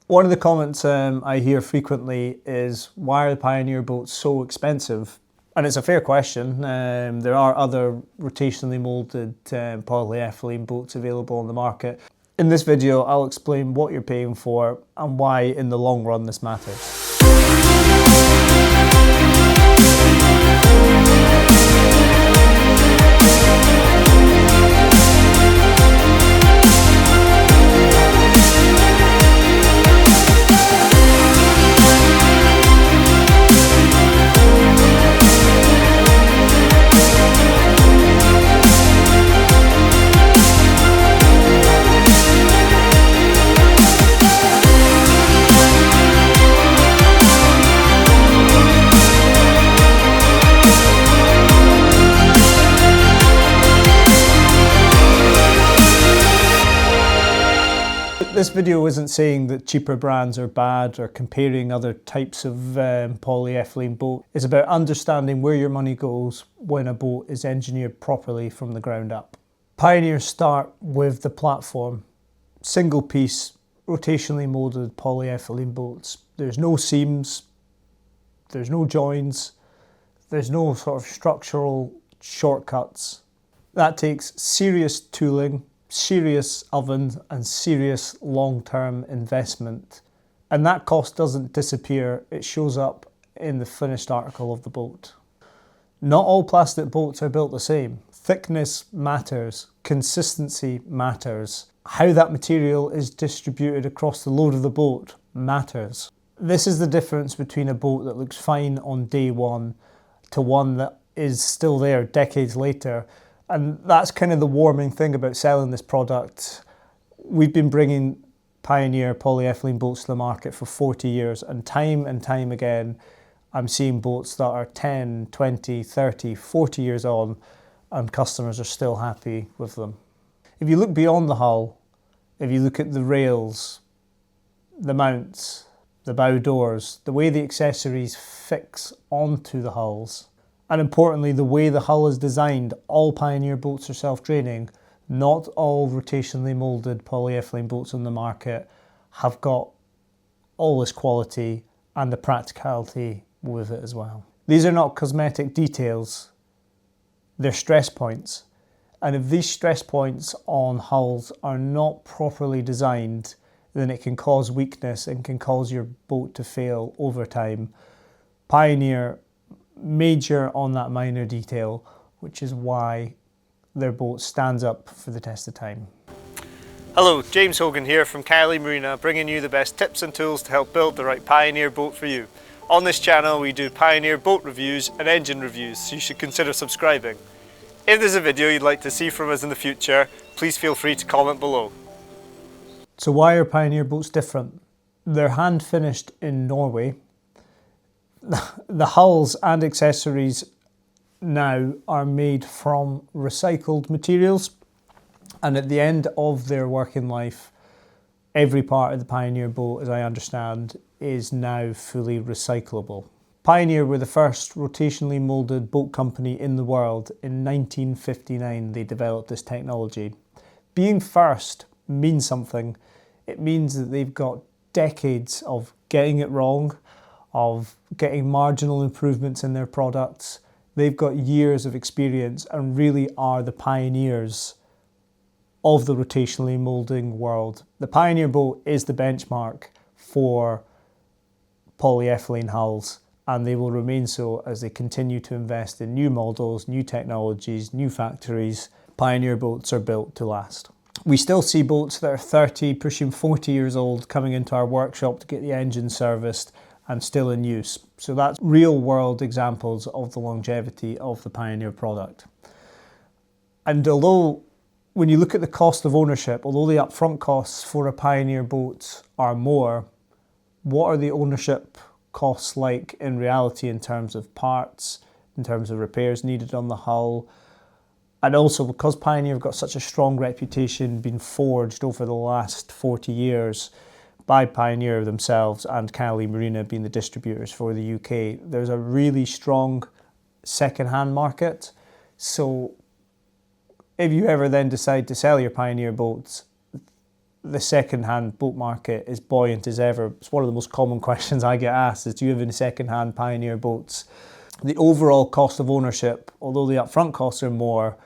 One of the comments I hear frequently is, why are the Pioneer boats so expensive? And it's a fair question. There are other rotationally moulded polyethylene boats available on the market. In this video, I'll explain what you're paying for and why in the long run this matters. This video isn't saying that cheaper brands are bad or comparing other types of polyethylene boat. It's about understanding where your money goes when a boat is engineered properly from the ground up. Pioneer start with the platform. Single piece, rotationally moulded polyethylene boats. There's no seams, there's no joins, there's no sort of structural shortcuts. That takes serious tooling, serious ovens and serious long-term investment, and that cost doesn't disappear, it shows up in the finished article of the boat. Not all plastic boats are built the same. Thickness matters, consistency matters, how that material is distributed across the load of the boat matters. This is the difference between a boat that looks fine on day one to one that is still there decades later. And that's kind of the warming thing about selling this product. We've been bringing Pioneer polyethylene boats to the market for 40 years, and time again, I'm seeing boats that are 10, 20, 30, 40 years on, and customers are still happy with them. If you look beyond the hull, if you look at the rails, the mounts, the bow doors, the way the accessories fix onto the hulls, and importantly, the way the hull is designed, all Pioneer boats are self-draining. Not all rotationally moulded polyethylene boats on the market have got all this quality and the practicality with it as well. These are not cosmetic details, they're stress points. And if these stress points on hulls are not properly designed, then it can cause weakness and can cause your boat to fail over time. Pioneer major on that minor detail, which is why their boat stands up for the test of time. Hello, James Hogan here from Caley Marina, bringing you the best tips and tools to help build the right Pioneer boat for you. On this channel we do Pioneer boat reviews and engine reviews, so you should consider subscribing. If there's a video you'd like to see from us in the future, please feel free to comment below. So why are Pioneer boats different? They're hand finished in Norway. The hulls and accessories now are made from recycled materials, and at the end of their working life, every part of the Pioneer boat, as I understand, is now fully recyclable. Pioneer were the first rotationally moulded boat company in the world. In 1959 they developed this technology. Being first means something. It means that they've got decades of getting it wrong, of getting marginal improvements in their products. They've got years of experience and really are the pioneers of the rotationally moulding world. The Pioneer boat is the benchmark for polyethylene hulls, and they will remain so as they continue to invest in new models, new technologies, new factories. Pioneer boats are built to last. We still see boats that are 30, pushing 40 years old coming into our workshop to get the engine serviced and still in use. So that's real world examples of the longevity of the Pioneer product. And although when you look at the cost of ownership, although the upfront costs for a Pioneer boat are more, what are the ownership costs like in reality in terms of parts, in terms of repairs needed on the hull? And also because Pioneer have got such a strong reputation, been forged over the last 40 years, by Pioneer themselves and Caley Marina being the distributors for the UK, there's a really strong second-hand market. So if you ever then decide to sell your Pioneer boats, the second-hand boat market is buoyant as ever. It's one of the most common questions I get asked is, do you have any second-hand Pioneer boats? The overall cost of ownership, although the upfront costs are more,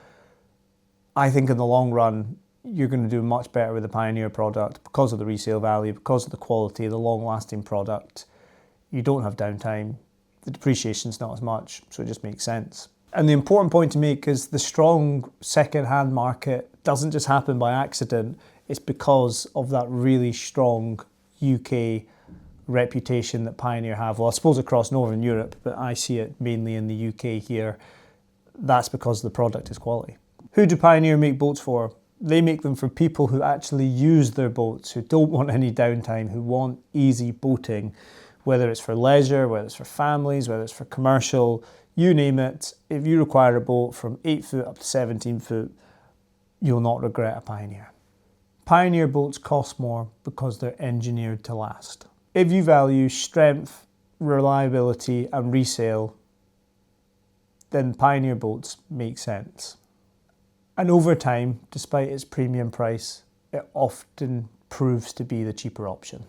I think in the long run, you're going to do much better with the Pioneer product because of the resale value, because of the quality, the long-lasting product. You don't have downtime. The depreciation's not as much, so it just makes sense. And the important point to make is the strong second-hand market doesn't just happen by accident. It's because of that really strong UK reputation that Pioneer have. Well, I suppose across Northern Europe, but I see it mainly in the UK here. That's because the product is quality. Who do Pioneer make boats for? They make them for people who actually use their boats, who don't want any downtime, who want easy boating, whether it's for leisure, whether it's for families, whether it's for commercial, you name it. If you require a boat from 8 foot up to 17 foot, you'll not regret a Pioneer. Pioneer boats cost more because they're engineered to last. If you value strength, reliability and resale, then Pioneer boats make sense. And over time, despite its premium price, it often proves to be the cheaper option.